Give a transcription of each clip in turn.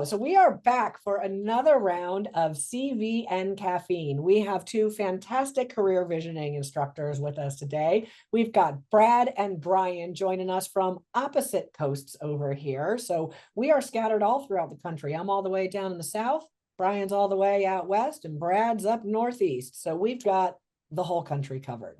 So we are back for another round of CV and caffeine. We have two fantastic career visioning instructors with us today. We've got Brad and Brian joining us from opposite coasts over here. So we are scattered all throughout the country. I'm all the way down in the south, Brian's all the way out west, and Brad's up northeast. So we've got the whole country covered.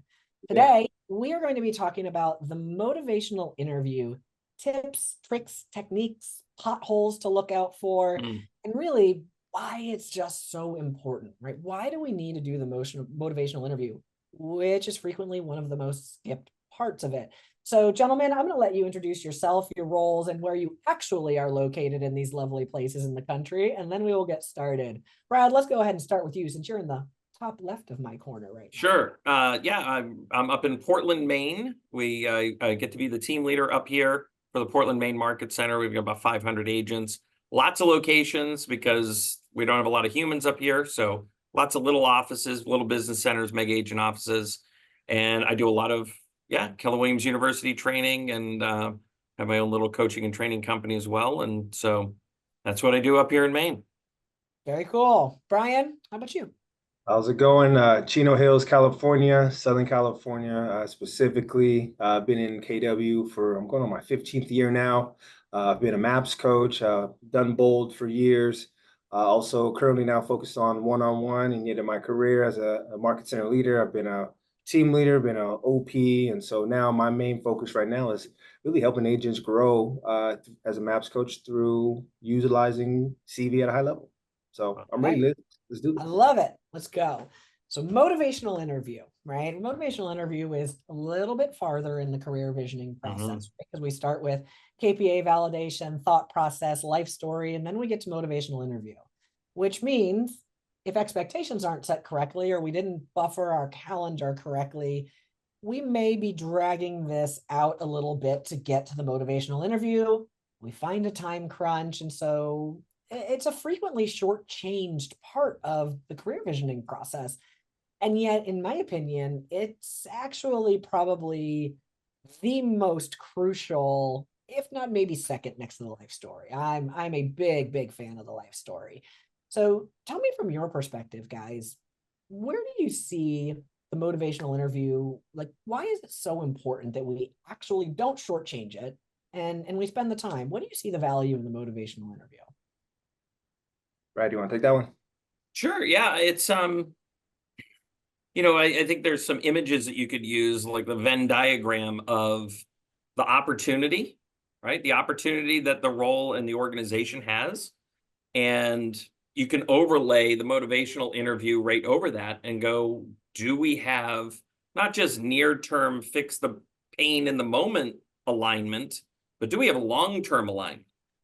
Today, we are going to be talking about the motivational interview tips, tricks, techniques, potholes to look out for, and really why it's just so important, right? Why do we need to do the motivational interview, which is frequently one of the most skipped parts of it? So, gentlemen, I'm going to let you introduce yourself, your roles, and where you actually are located in these lovely places in the country, and then we will get started. Brad, let's go ahead and start with you since you're in the top left of my corner right now. Sure. Yeah, I'm up in Portland, Maine. I get to be the team leader up here for the Portland, Maine Market Center. We've got about 500 agents, lots of locations because we don't have a lot of humans up here. So lots of little offices, little business centers, mega agent offices. And I do a lot of, Keller Williams University training and have my own little coaching and training company as well. And so that's what I do up here in Maine. Very cool. Brian, how about you? How's it going? Chino Hills, California, Southern California, specifically. Been in KW I'm going on my 15th year now. I've been a MAPS coach, done Bold for years. Also currently now focused on one-on-one and yet in my career as a market center leader. I've been a team leader, been a OP. And so now my main focus right now is really helping agents grow as a MAPS coach through utilizing CV at a high level. So I'm ready, Liz. Let's do this. I love it. Let's go. So motivational interview, right? Motivational interview is a little bit farther in the career visioning process because we start with KPA validation, thought process, life story, and then we get to motivational interview, which means if expectations aren't set correctly or we didn't buffer our calendar correctly, we may be dragging this out a little bit to get to the motivational interview. We find a time crunch, and so it's a frequently shortchanged part of the career visioning process. And yet, in my opinion, it's actually probably the most crucial, if not maybe second next to the life story. I'm a big fan of the life story. So tell me from your perspective, guys, where do you see the motivational interview? Like, why is it so important that we actually don't shortchange it and we spend the time? What do you see the value in the motivational interview? Brad, do you want to take that one? Sure. Yeah. It's, I think there's some images that you could use, like the Venn diagram of the opportunity, right? The opportunity that the role and the organization has. And you can overlay the motivational interview right over that and go, do we have not just near-term fix the pain in the moment alignment, but do we have a long-term alignment?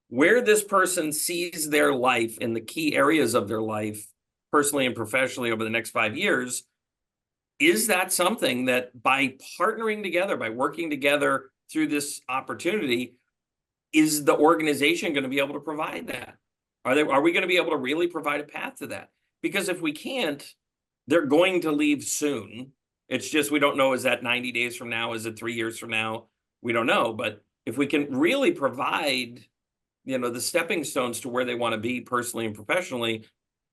Where this person sees their life in the key areas of their life, personally and professionally over the next 5 years, is that something that by partnering together, by working together through this opportunity, is the organization going to be able to provide that? Are we going to be able to really provide a path to that? Because if we can't, they're going to leave soon. It's just we don't know, is that 90 days from now? Is it 3 years from now? We don't know. But if we can really provide the stepping stones to where they want to be personally and professionally,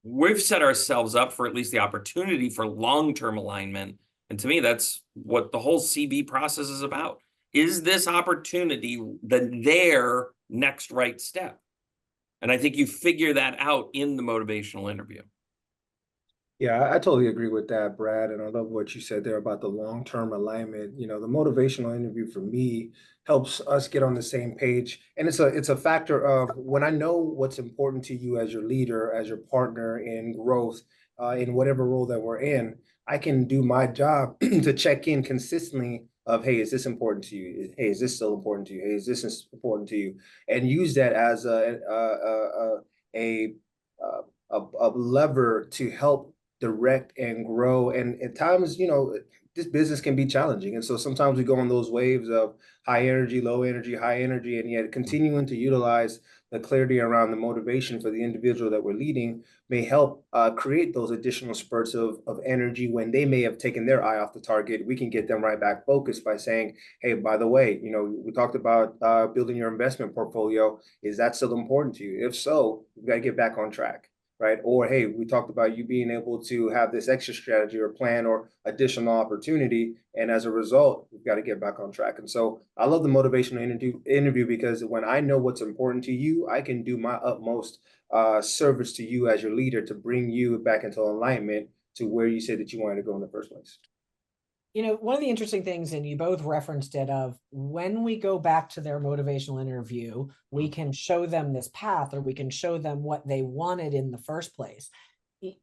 we've set ourselves up for at least the opportunity for long-term alignment. And to me, that's what the whole CV process is about. Is this opportunity their next right step? And I think you figure that out in the motivational interview. Yeah, I totally agree with that, Brad. And I love what you said there about the long-term alignment. The motivational interview for me helps us get on the same page. And it's a factor of when I know what's important to you as your leader, as your partner in growth, in whatever role that we're in, I can do my job to check in consistently of, hey, is this important to you? Hey, is this still important to you? Hey, is this important to you? And use that as a lever to help direct and grow. And at times, this business can be challenging. And so sometimes we go on those waves of high energy, low energy, high energy, and yet continuing to utilize the clarity around the motivation for the individual that we're leading may help create those additional spurts of energy when they may have taken their eye off the target. We can get them right back focused by saying, hey, by the way, we talked about building your investment portfolio. Is that still important to you? If so, we've got to get back on track. Right? Or, hey, we talked about you being able to have this extra strategy or plan or additional opportunity. And as a result, we've got to get back on track. And so I love the motivational interview because when I know what's important to you, I can do my utmost service to you as your leader to bring you back into alignment to where you said that you wanted to go in the first place. One of the interesting things, and you both referenced it, of when we go back to their motivational interview, we can show them this path, or we can show them what they wanted in the first place.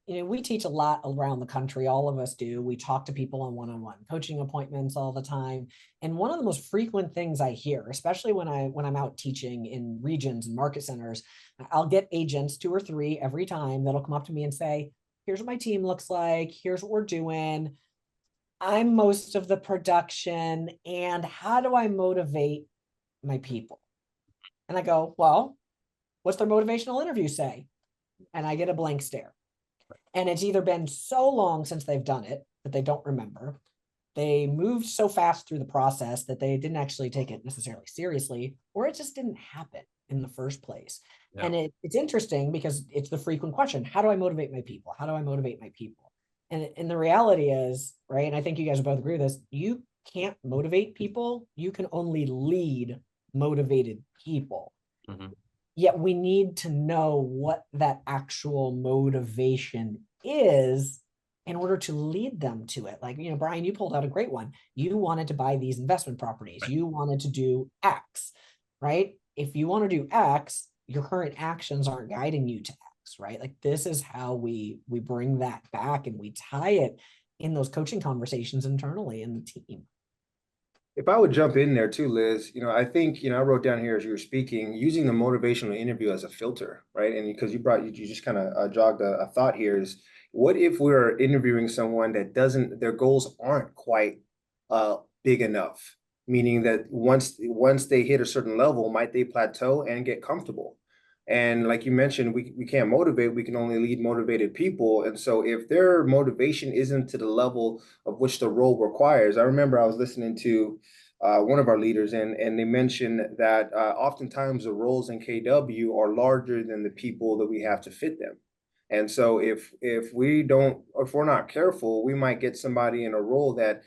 We teach a lot around the country. All of us do. We talk to people on one-on-one coaching appointments all the time. And one of the most frequent things I hear, especially when I'm out teaching in regions and market centers, I'll get agents, 2 or 3 every time, that'll come up to me and say, here's what my team looks like. Here's what we're doing. I'm most of the production, and how do I motivate my people? And I go, well, what's their motivational interview say? And I get a blank stare. And it's either been so long since they've done it that they don't remember. They moved so fast through the process that they didn't actually take it necessarily seriously, or it just didn't happen in the first place. Yeah. And it's interesting because it's the frequent question. How do I motivate my people? How do I motivate my people? And the reality is, right, and I think you guys both agree with this, you can't motivate people. You can only lead motivated people. Mm-hmm. Yet we need to know what that actual motivation is in order to lead them to it. Like, Brian, you pulled out a great one. You wanted to buy these investment properties. Right. You wanted to do X, right? If you want to do X, your current actions aren't guiding you to X. Right? Like, this is how we bring that back, and we tie it in those coaching conversations internally in the team. If I would jump in there too, Liz, I think, I wrote down here as you were speaking, using the motivational interview as a filter, right? And because you just kind of jogged a thought here is, what if we're interviewing someone that their goals aren't quite big enough? Meaning that once they hit a certain level, might they plateau and get comfortable? And like you mentioned, we can't motivate, we can only lead motivated people. And so if their motivation isn't to the level of which the role requires, I remember I was listening to one of our leaders, and they mentioned that oftentimes the roles in KW are larger than the people that we have to fit them. And so if we're not careful, we might get somebody in a role that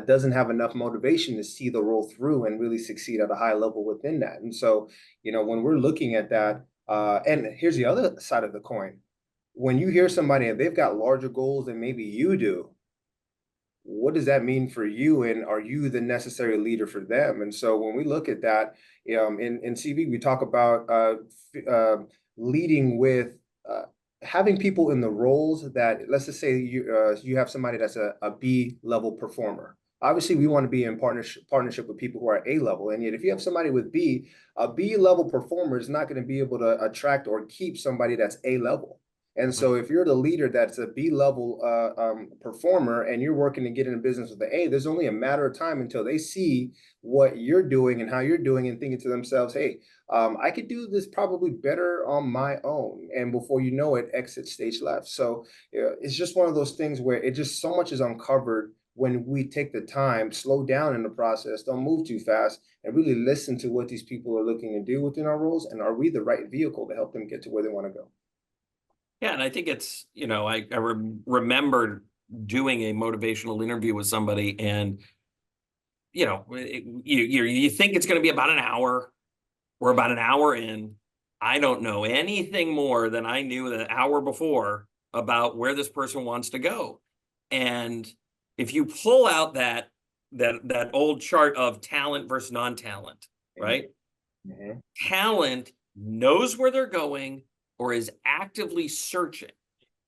doesn't have enough motivation to see the role through and really succeed at a high level within that. And so, when we're looking at that, and here's the other side of the coin. When you hear somebody and they've got larger goals than maybe you do, what does that mean for you? And are you the necessary leader for them? And so when we look at that, in CV, we talk about leading with having people in the roles that, let's just say you have somebody that's a B level performer. Obviously, we want to be in partnership with people who are A level. And yet if you have somebody with a B level performer is not going to be able to attract or keep somebody that's A level. And so if you're the leader that's a B level performer and you're working to get in a business with the A, there's only a matter of time until they see what you're doing and how you're doing and thinking to themselves, hey, I could do this probably better on my own. And before you know it, exit stage left. So it's just one of those things where it just so much is uncovered when we take the time, slow down in the process, don't move too fast, and really listen to what these people are looking to do within our roles. And are we the right vehicle to help them get to where they want to go? Yeah, and I think it's, I remember doing a motivational interview with somebody, and, you think it's going to be about an hour. We're about an hour in. I don't know anything more than I knew the hour before about where this person wants to go. And if you pull out that old chart of talent versus non-talent, right? Mm-hmm. Talent knows where they're going or is actively searching.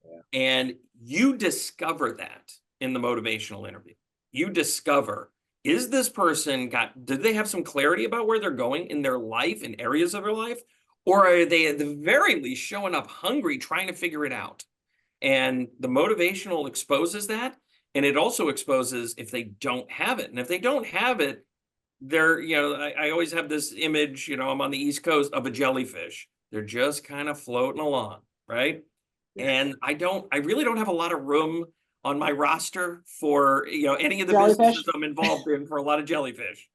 Yeah. And you discover that in the motivational interview. You discover, is this person did they have some clarity about where they're going in their life, in areas of their life? Or are they at the very least showing up hungry, trying to figure it out? And the motivational exposes that. And it also exposes if they don't have it. And if they don't have it, they're, I always have this image, I'm on the East Coast of a jellyfish. They're just kind of floating along, right? And I really don't have a lot of room on my roster for, any of the businesses I'm involved in for a lot of jellyfish.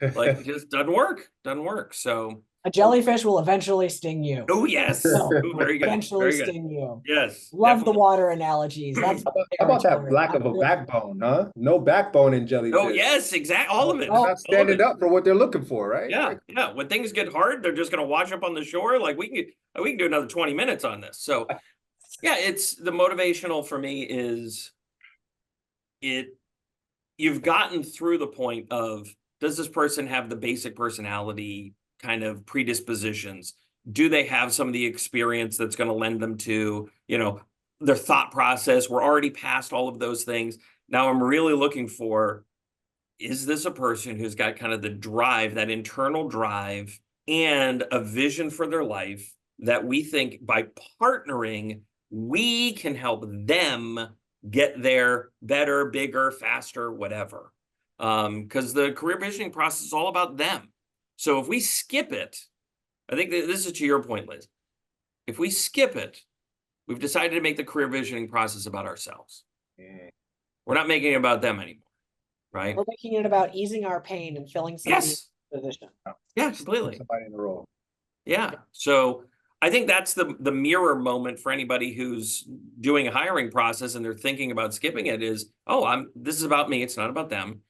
Like, it just doesn't work. So a jellyfish will eventually sting you. oh yes. Very good. Eventually sting you. Yes. Love the water analogies. That's how about that lack of a backbone, huh? No backbone in jellyfish. Oh yes, exactly. All of it. They're not standing up for what they're looking for, right? Yeah. When things get hard, they're just going to wash up on the shore. Like we can do another 20 minutes on this. So yeah, it's the motivational for me is you've gotten through the point of, does this person have the basic personality kind of predispositions? Do they have some of the experience that's going to lend them to, their thought process? We're already past all of those things. Now I'm really looking for, is this a person who's got kind of the drive, that internal drive and a vision for their life that we think by partnering, we can help them get there better, bigger, faster, whatever. Because the career visioning process is all about them. So if we skip it, I think that this is to your point, Liz. If we skip it, we've decided to make the career visioning process about ourselves. We're not making it about them anymore, right? We're making it about easing our pain and filling somebody's position. Yeah, completely. Somebody in the role. Yeah. So I think that's the mirror moment for anybody who's doing a hiring process and they're thinking about skipping it is, this is about me. It's not about them.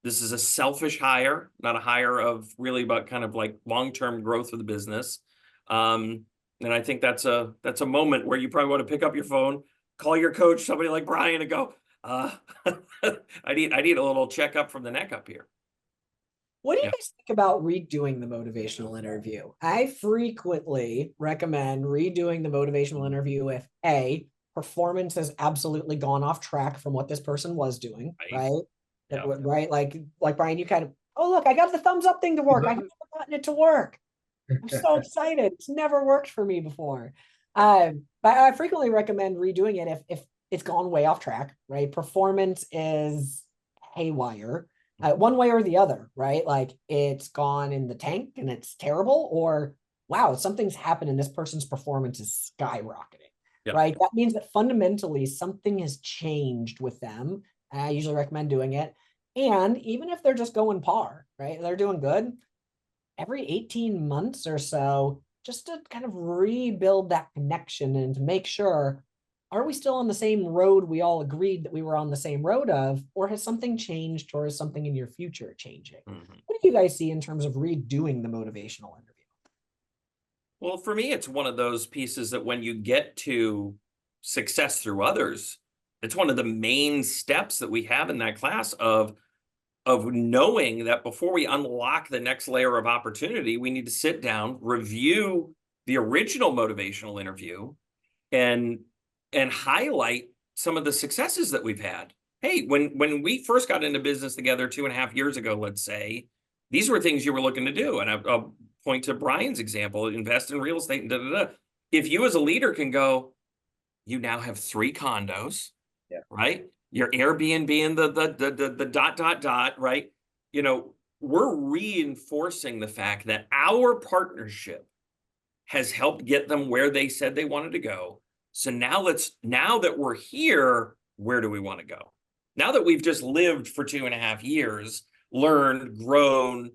This is a selfish hire, not a hire of really about kind of like long-term growth of the business. And I think that's a moment where you probably want to pick up your phone, call your coach, somebody like Brian, and go, I need a little checkup from the neck up here. What do you guys think about redoing the motivational interview? I frequently recommend redoing the motivational interview if A, performance has absolutely gone off track from what this person was doing, right? Yeah. Right? Like Brian, you kind of, look, I got the thumbs up thing to work. I've never gotten it to work. I'm so excited. It's never worked for me before. But I frequently recommend redoing it if it's gone way off track, right? Performance is haywire. One way or the other, right? Like it's gone in the tank and it's terrible, or wow, something's happened and this person's performance is skyrocketing, right? That means that fundamentally something has changed with them. I usually recommend doing it. And even if they're just going par, right? They're doing good. Every 18 months or so, just to kind of rebuild that connection and to make sure, are we still on the same road we all agreed that we were on the same road of, or has something changed, or is something in your future changing? What do you guys see in terms of redoing the motivational interview? Well, for me, it's one of those pieces that when you get to success through others, it's one of the main steps that we have in that class of knowing that before we unlock the next layer of opportunity, we need to sit down, review the original motivational interview, and highlight some of the successes that we've had. Hey, when we first got into business together 2.5 years ago, let's say, these were things you were looking to do. And I'll point to Brian's example, invest in real estate and da-da-da. If you as a leader can go, you now have 3 condos, right? Your Airbnb and the ... right? We're reinforcing the fact that our partnership has helped get them where they said they wanted to go. So now that we're here, where do we want to go? Now that we've just lived for 2.5 years, learned, grown,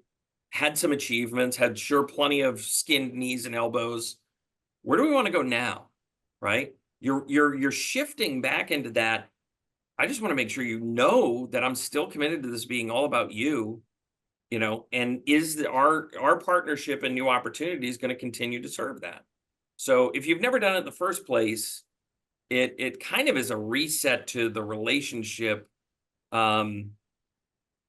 had some achievements, had plenty of skinned knees and elbows, where do we want to go now? Right? You're shifting back into that. I just want to make sure that I'm still committed to this being all about you, and is our partnership and new opportunities going to continue to serve that? So if you've never done it in the first place, it kind of is a reset to the relationship, and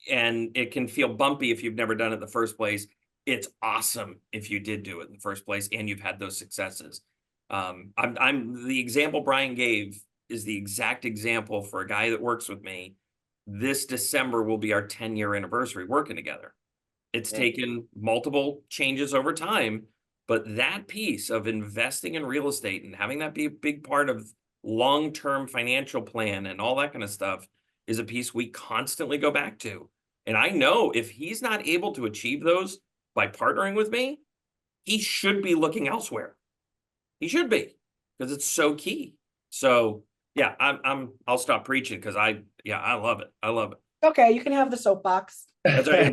it can feel bumpy if you've never done it in the first place. It's awesome if you did do it in the first place and you've had those successes. I'm the example Brian gave is the exact example for a guy that works with me. This December will be our 10-year anniversary working together. It's taken multiple changes over time, but that piece of investing in real estate and having that be a big part of long-term financial plan and all that kind of stuff is a piece we constantly go back to. And I know if he's not able to achieve those by partnering with me, he should be looking elsewhere. He should be, because it's so key. So yeah, I'll stop preaching because I love it. I love it. Okay, you can have the soapbox. That's right.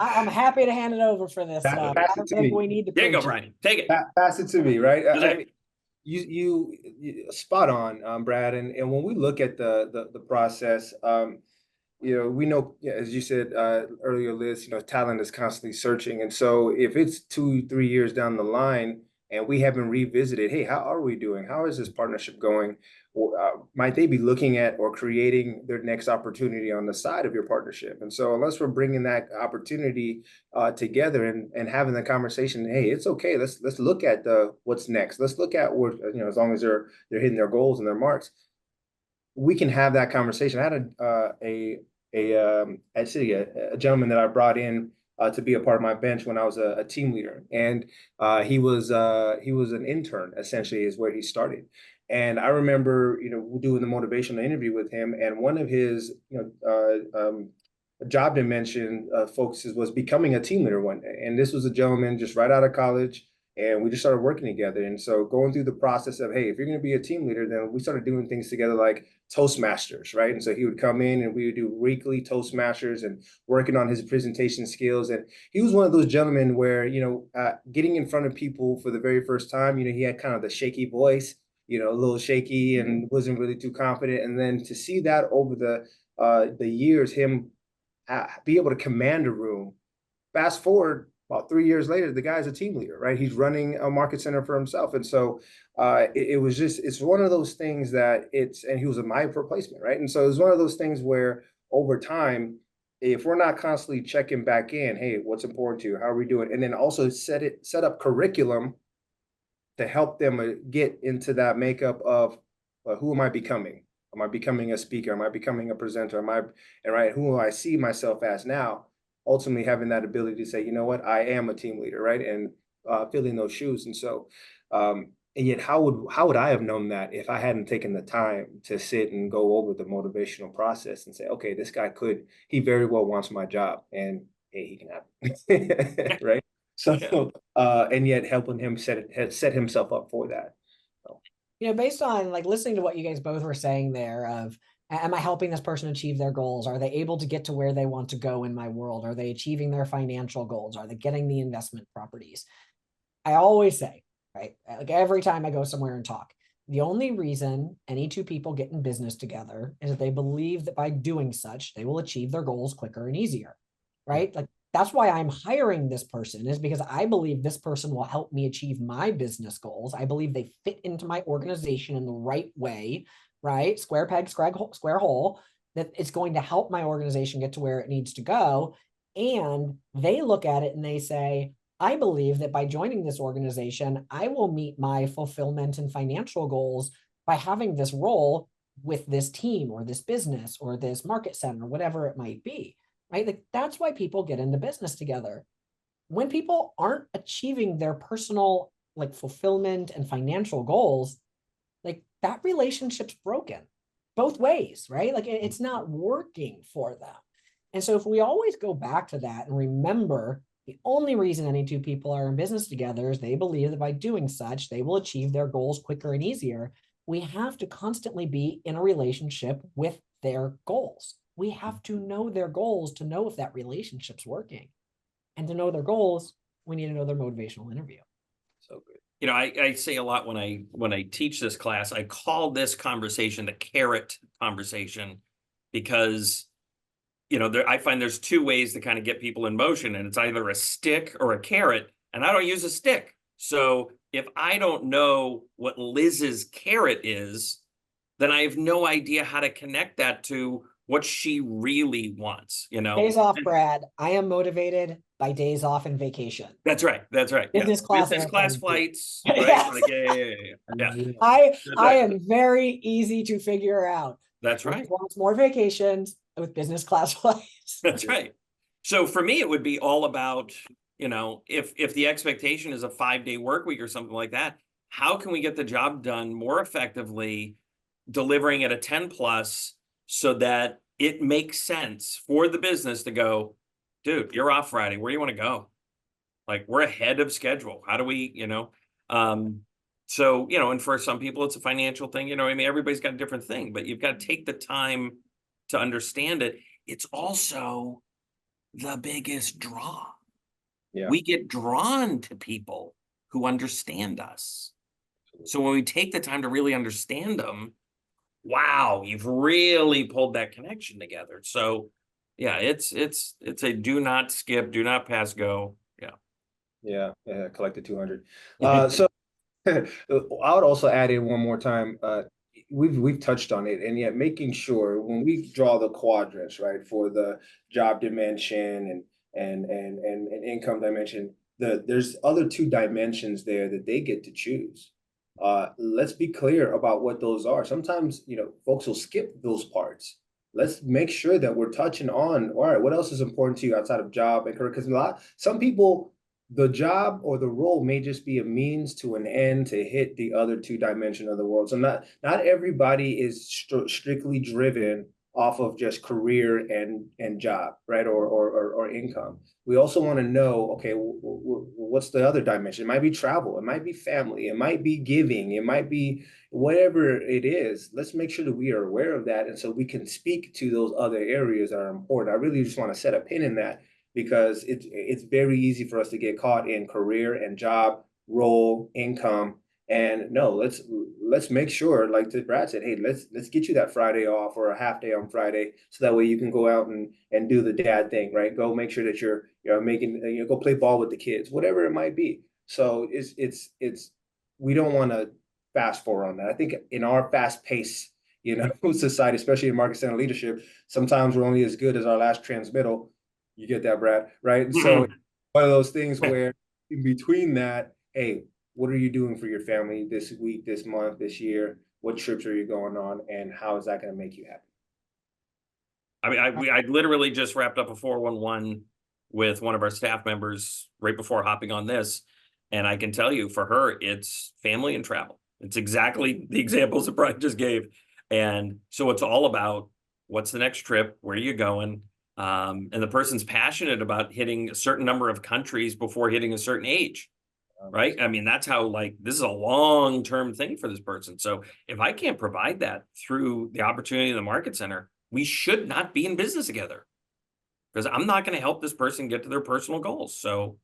I'm happy to hand it over for this. I Pass it don't to think me. we need to There you go, preach it. Brian. Take it. Pass it to me, right? Exactly. You spot on, Brad. And when we look at the process, we know, as you said earlier, Liz, talent is constantly searching. And so if it's 2-3 years down the line and we haven't revisited, hey, how are we doing? How is this partnership going? Might they be looking at or creating their next opportunity on the side of your partnership? And so unless we're bringing that opportunity together and having the conversation, hey, it's okay. Let's look at what's next. Let's look at what, as long as they're hitting their goals and their marks, we can have that conversation. I had actually a gentleman that I brought in to be a part of my bench when I was a team leader, and he was an intern, essentially, is where he started. And I remember, doing the motivational interview with him, and one of his, job dimension focuses was becoming a team leader one day. And this was a gentleman just right out of college, and we just started working together. And so going through the process of, hey, if you're going to be a team leader, then we started doing things together like Toastmasters, right? And so he would come in and we would do weekly Toastmasters and working on his presentation skills. And he was one of those gentlemen where, getting in front of people for the very first time, he had kind of the shaky voice, a little shaky and wasn't really too confident. And then to see that over the years, him be able to command a room. Fast forward about 3 years later, the guy's a team leader, right? He's running a market center for himself. And so it's one of those things and he was my replacement, right? And so it was one of those things where over time, if we're not constantly checking back in, hey, what's important to you? How are we doing? And then also set up curriculum to help them get into that makeup of who am I becoming? Am I becoming a speaker? Am I becoming a presenter? Who do I see myself as now? Ultimately having that ability to say, you know what, I am a team leader, right? And filling those shoes. And so, and yet how would I have known that if I hadn't taken the time to sit and go over the motivational process and say, okay, this guy he very well wants my job, and hey, he can have it, right? So, and yet helping him set himself up for that. So. Based on like listening to what you guys both were saying there of, am I helping this person achieve their goals? Are they able to get to where they want to go in my world? Are they achieving their financial goals? Are they getting the investment properties? I always say, right, like every time I go somewhere and talk, the only reason any two people get in business together is that they believe that by doing such, they will achieve their goals quicker and easier, right? Like that's why I'm hiring this person, is because I believe this person will help me achieve my business goals. I believe they fit into my organization in the right way, right? Square peg, square hole, that it's going to help my organization get to where it needs to go. And they look at it and they say, I believe that by joining this organization, I will meet my fulfillment and financial goals by having this role with this team or this business or this market center, whatever it might be, right? Like that's why people get into business together. When people aren't achieving their personal like fulfillment and financial goals, like that relationship's broken both ways, right? Like it's not working for them. And so if we always go back to that and remember the only reason any two people are in business together is they believe that by doing such, they will achieve their goals quicker and easier. We have to constantly be in a relationship with their goals. We have to know their goals to know if that relationship's working. And to know their goals, we need to know their motivational interview. So good. I say a lot when I teach this class, I call this conversation the carrot conversation, because I find there's two ways to kind of get people in motion, and it's either a stick or a carrot, and I don't use a stick. So if I don't know what Liz's carrot is, then I have no idea how to connect that to what she really wants, Days off, Brad. I am motivated by days off and vacation. That's right. Business class flights, right? Yes. Like, yeah. I am very easy to figure out. That's right. Wants more vacations with business class flights. That's right. So for me, it would be all about, if the expectation is a 5-day work week or something like that, how can we get the job done more effectively, delivering at a 10+, so that it makes sense for the business to go, dude, you're off Friday. Where do you want to go? Like, we're ahead of schedule. How do we, so, and for some people, it's a financial thing, I mean, everybody's got a different thing, but you've got to take the time to understand it. It's also the biggest draw. Yeah. We get drawn to people who understand us. So when we take the time to really understand them, wow, you've really pulled that connection together. So yeah, it's a do not skip, do not pass go. Yeah. Collected 200. So I would also add in one more time. We've touched on it, and yet making sure when we draw the quadrants, right, for the job dimension and income dimension, there's other two dimensions there that they get to choose. Let's be clear about what those are. Sometimes, folks will skip those parts. Let's make sure that we're touching on, all right, what else is important to you outside of job and career? Because some people, the job or the role may just be a means to an end to hit the other two dimension of the world. So not everybody is strictly driven off of just career and job, right, or income. We also want to know, okay, what's the other dimension? It might be travel, it might be family, it might be giving, it might be whatever it is. Let's make sure that we are aware of that, and so we can speak to those other areas that are important. I really just want to set a pin in that, because it's very easy for us to get caught in career and job, role, income. And no, let's make sure, like Brad said, hey, let's get you that Friday off or a half day on Friday, so that way you can go out and do the dad thing, right? Go make sure that you're making, go play ball with the kids, whatever it might be. So it's we don't want to fast forward on that. I think in our fast pace, society, especially in market center leadership, sometimes we're only as good as our last transmittal. You get that, Brad, right? So one of those things where in between that, hey, what are you doing for your family this week, this month, this year? What trips are you going on, and how is that going to make you happy? I mean, I literally just wrapped up a 411 with one of our staff members right before hopping on this. And I can tell you, for her, it's family and travel. It's exactly the examples that Brian just gave. And so it's all about, what's the next trip? Where are you going? And the person's passionate about hitting a certain number of countries before hitting a certain age. Right. I mean, that's how, this is a long-term thing for this person. So if I can't provide that through the opportunity in the market center, we should not be in business together, because I'm not going to help this person get to their personal goals. So,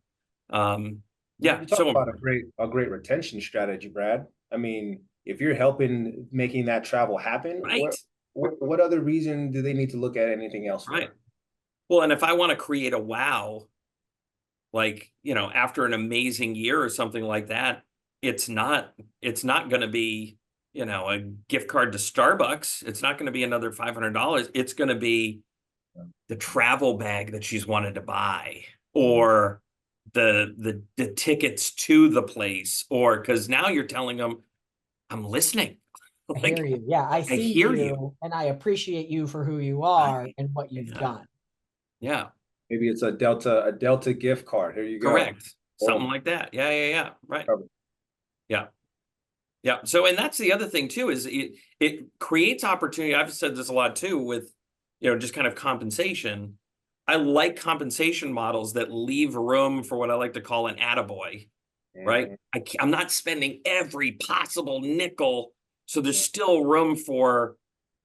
yeah. You talk about a great retention strategy, Brad. I mean, if you're helping making that travel happen, right. What other reason do they need to look at anything else for? Right. Well, and if I want to create a wow, after an amazing year or something like that, it's not going to be, a gift card to Starbucks. It's not going to be another $500. It's going to be the travel bag that she's wanted to buy, or the tickets to the place, or because now you're telling them, I'm listening. I hear you. Yeah, I see hear you, and I appreciate you for who you are and what you've done. Yeah. Maybe it's a Delta gift card. Here you go. Correct. Something like that. Yeah. Right. Yeah. Yeah. So, and that's the other thing too, is it creates opportunity. I've said this a lot too, with, just kind of compensation. I like compensation models that leave room for what I like to call an attaboy, right? I'm not spending every possible nickel. So there's still room for,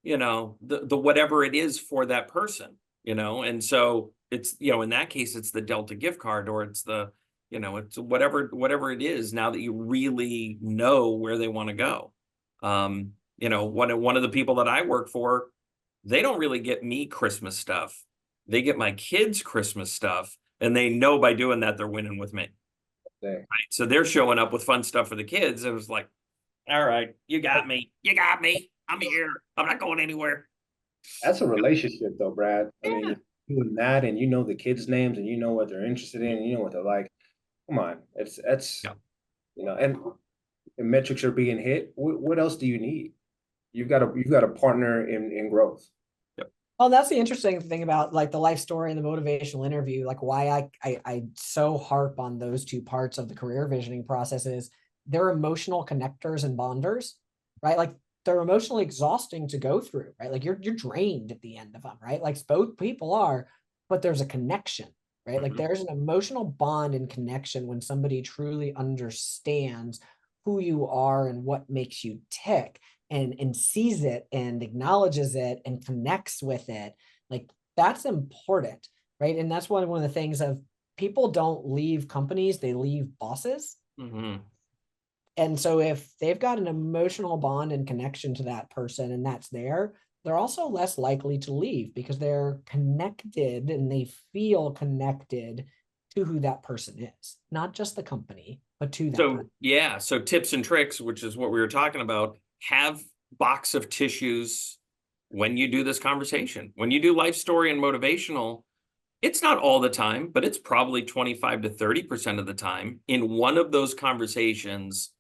the whatever it is for that person, and so it's, in that case, it's the Delta gift card, or it's the, it's whatever it is, now that you really know where they want to go. One of the people that I work for, they don't really get me Christmas stuff. They get my kids Christmas stuff, and they know by doing that, they're winning with me. Right? So they're showing up with fun stuff for the kids. It was like, all right, you got me. I'm here. I'm not going anywhere. That's a relationship though, Brad. I mean, doing that, and the kids' names, and what they're interested in, and what they're like. Come on, and metrics are being hit. What else do you need? You've got a partner in growth. Well, that's the interesting thing about the life story and the motivational interview, why I so harp on those two parts of the career visioning process is they're emotional connectors and bonders, right? they're emotionally exhausting to go through, right? Like you're drained at the end of them, right? Like both people are, but there's a connection, right? Like there's an emotional bond and connection when somebody truly understands who you are and what makes you tick, and sees it and acknowledges it and connects with it. Like that's important, right? And that's one of the things of people don't leave companies, they leave bosses. And so if they've got an emotional bond and connection to that person and that's there, they're also less likely to leave because they're connected and they feel connected to who that person is, not just the company, but to that person. Yeah, so tips and tricks, which is what we were talking about, have box of tissues when you do this conversation. When you do life story and motivational, it's not all the time, but it's probably 25 to 30% of the time in one of those conversations,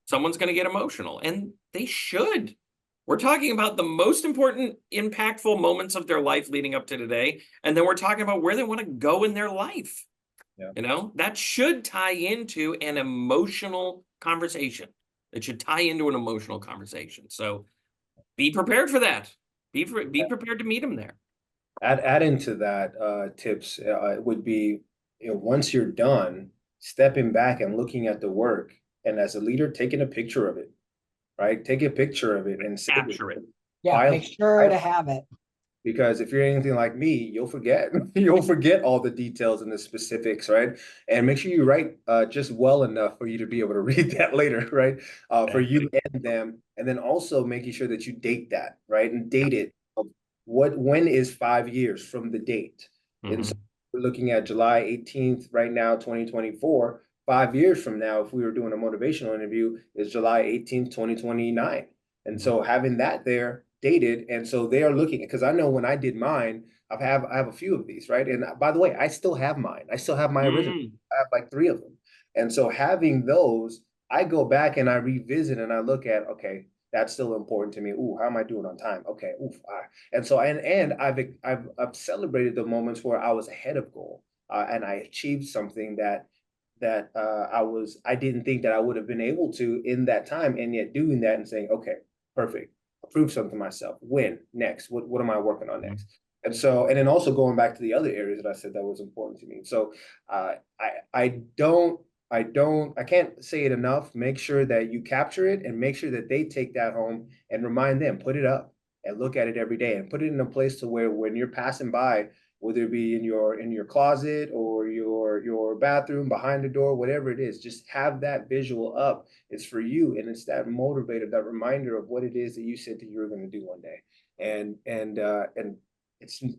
someone's going to get emotional, and they should. We're talking about the most important, impactful moments of their life leading up to today. And then we're talking about where they want to go in their life. You know, that should tie into an emotional conversation. It should tie into an emotional conversation. So be prepared for that. Be prepared to meet them there. Adding to that, tips would be, once you're done, stepping back and looking at the work, and as a leader, taking a picture of it, right? Take a picture of it and save Capture it. Yeah, make sure to have it. Because if you're anything like me, you'll forget. You'll forget all the details and the specifics, right? And make sure you write just well enough for you to be able to read that later, right? For you and them. And then also making sure that you date that, right? And date it. When is 5 years from the date? And so we're looking at July 18th right now, 2024. 5 years from now, if we were doing a motivational interview, is July 18th, 2029. And so having that there dated, and so they are looking, because I know when I did mine, I have a few of these, right? And by the way, I still have mine. I still have my original. I have like 3 of them. And so having those, I go back and I revisit and I look at, okay, that's still important to me. Ooh, how am I doing on time? Okay, oof. And so and I've celebrated the moments where I was ahead of goal, and I achieved something that I didn't think that I would have been able to in that time, and yet doing that and saying, okay, perfect, prove something to myself. Win next. What am I working on next? And so, and then also going back to the other areas that I said that was important to me. So I can't say it enough. Make sure that you capture it and make sure that they take that home and remind them, put it up and look at it every day and put it in a place to where when you're passing by, whether it be in your closet or your bathroom, behind the door, whatever it is, just have that visual up. It's for you, and it's that motivator, that reminder of what it is that you said that you were going to do one day. And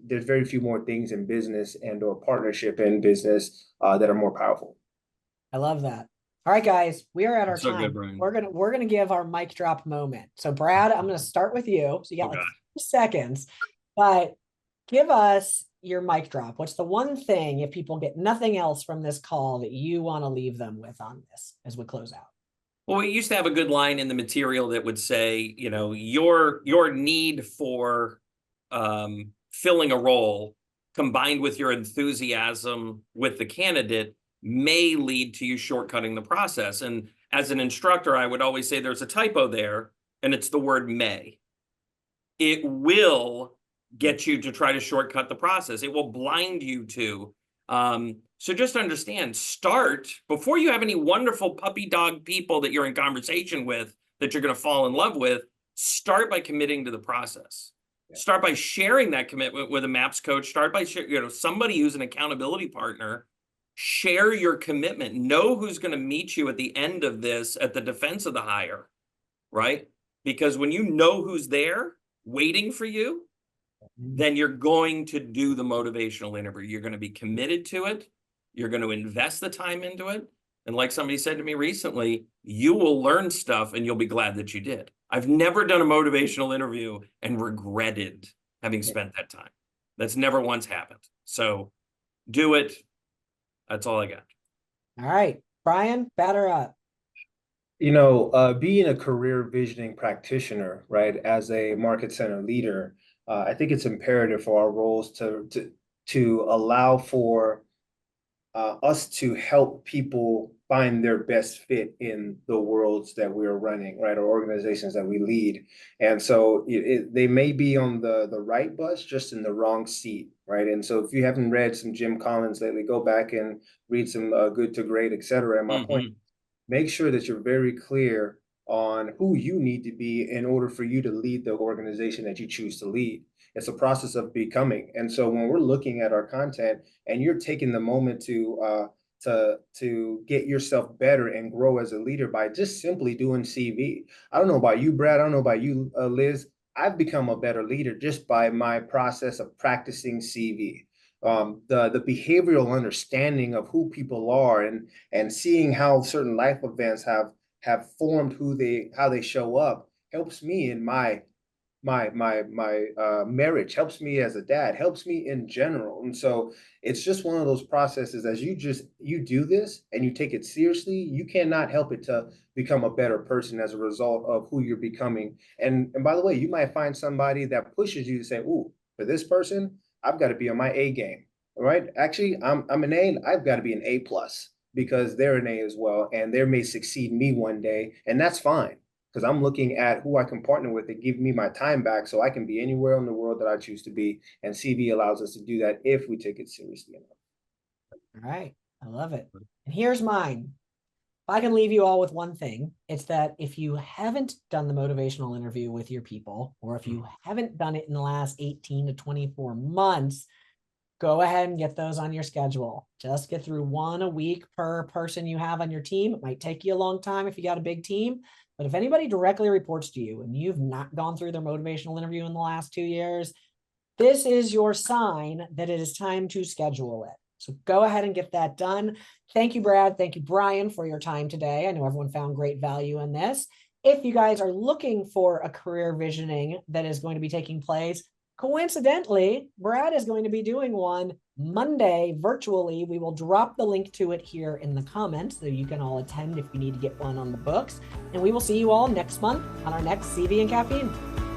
there's very few more things in business and or partnership in business that are more powerful. I love that. All right, guys, we are at our time. Good, Brian. We're gonna give our mic drop moment. So Brad, I'm gonna start with you. So you got like 2 seconds, but give us your mic drop. What's the one thing, if people get nothing else from this call, that you want to leave them with on this as we close out? Well, we used to have a good line in the material that would say, you know, your need for filling a role combined with your enthusiasm with the candidate may lead to you shortcutting the process. And as an instructor, I would always say there's a typo there, and it's the word may. It will get you to try to shortcut the process. It will blind you to. So just understand, start before you have any wonderful puppy dog people that you're in conversation with that you're going to fall in love with. Start by committing to the process. Start by sharing that commitment with a MAPS coach. Start by somebody who's an accountability partner. Share your commitment. Know who's going to meet you at the end of this at the defense of the hire, right? Because when you know who's there waiting for you, then you're going to do the motivational interview. You're going to be committed to it. You're going to invest the time into it. And like somebody said to me recently, you will learn stuff and you'll be glad that you did. I've never done a motivational interview and regretted having spent that time. That's never once happened. So do it. That's all I got. All right, Brian, batter up. Being a career visioning practitioner, right, as a market center leader, I think it's imperative for our roles to allow for us to help people find their best fit in the worlds that we're running, right, or organizations that we lead. And so they may be on the right bus, just in the wrong seat, right? And so if you haven't read some Jim Collins lately, go back and read some Good to Great, et cetera. And my point, make sure that you're very clear on who you need to be in order for you to lead the organization that you choose to lead. It's a process of becoming. And so when we're looking at our content and you're taking the moment to get yourself better and grow as a leader by just simply doing CV. I don't know about you, Brad. I don't know about you, Liz. I've become a better leader just by my process of practicing CV. The behavioral understanding of who people are and seeing how certain life events have formed how they show up helps me in my marriage, helps me as a dad, helps me in general. And so it's just one of those processes. As you do this and you take it seriously, you cannot help it to become a better person as a result of who you're becoming. And by the way, you might find somebody that pushes you to say, "Ooh, for this person, I've got to be on my A game." All right, actually, I'm an A, and I've got to be an A plus because they're an A as well, and they may succeed me one day, and that's fine, because I'm looking at who I can partner with to give me my time back so I can be anywhere in the world that I choose to be. And CV allows us to do that if we take it seriously enough. All right. I love it. And here's mine. If I can leave you all with one thing, it's that if you haven't done the motivational interview with your people, or if you haven't done it in the last 18 to 24 months, go ahead and get those on your schedule. Just get through one a week per person you have on your team. It might take you a long time if you got a big team, but if anybody directly reports to you and you've not gone through their motivational interview in the last 2 years, this is your sign that it is time to schedule it. So go ahead and get that done. Thank you, Brad. Thank you, Brian, for your time today. I know everyone found great value in this. If you guys are looking for a career visioning that is going to be taking place, coincidentally, Brad is going to be doing one Monday virtually. We will drop the link to it here in the comments so you can all attend if you need to get one on the books. And we will see you all next month on our next CV and Caffeine.